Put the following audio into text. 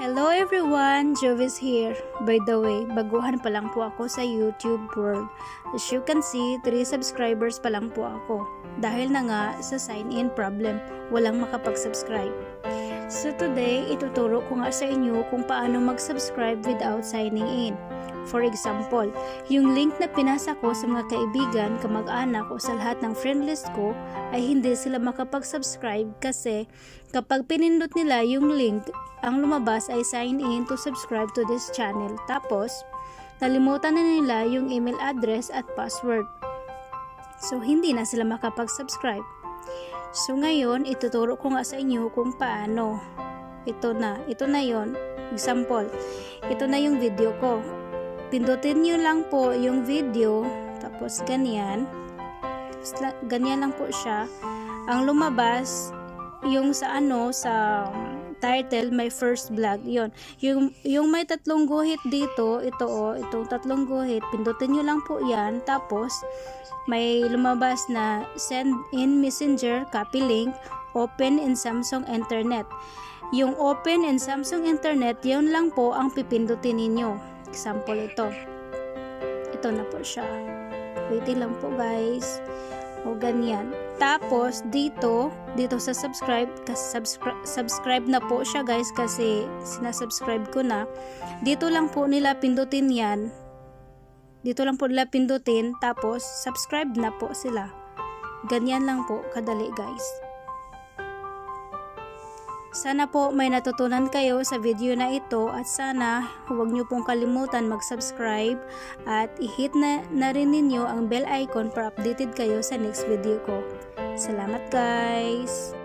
Hello everyone, Jovis here. By the way, baguhan pa lang po ako sa YouTube world. As you can see, 3 subscribers pa lang po ako. Dahil na nga sa sign-in problem, walang makapag-subscribe. So today, ituturo ko nga sa inyo kung paano mag-subscribe without signing in. For example, yung link na pinasa ko sa mga kaibigan, kamag-anak o sa lahat ng friend list ko ay hindi sila makapag-subscribe kasi kapag pinindot nila yung link, ang lumabas ay sign in to subscribe to this channel. Tapos, nalimutan na nila yung email address at password. So, hindi na sila makapag-subscribe. So, ngayon, ituturo ko nga sa inyo kung paano. Ito na yon. Example, ito na yung video ko. Pindutin nyo lang po yung video, tapos ganyan. Tapos, ganyan lang po siya. Ang lumabas, yung sa title, my first vlog, yon. Yung may tatlong guhit dito, itong tatlong guhit, pindutin nyo lang po yan. Tapos, may lumabas na send in messenger, copy link, open in Samsung Internet. Yung open in Samsung Internet, yun lang po ang pipindutin ninyo. Example ito. Ito na po siya. Waiting lang po guys. O ganyan. Tapos dito sa subscribe, subscribe na po siya guys kasi sinasubscribe ko na. Dito lang po nila pindutin yan. Dito lang po nila pindutin tapos subscribe na po sila. Ganyan lang po kadali guys. Sana po may natutunan kayo sa video na ito at sana huwag nyo pong kalimutan mag-subscribe at i-hit na rin ninyo ang bell icon para updated kayo sa next video ko. Salamat guys!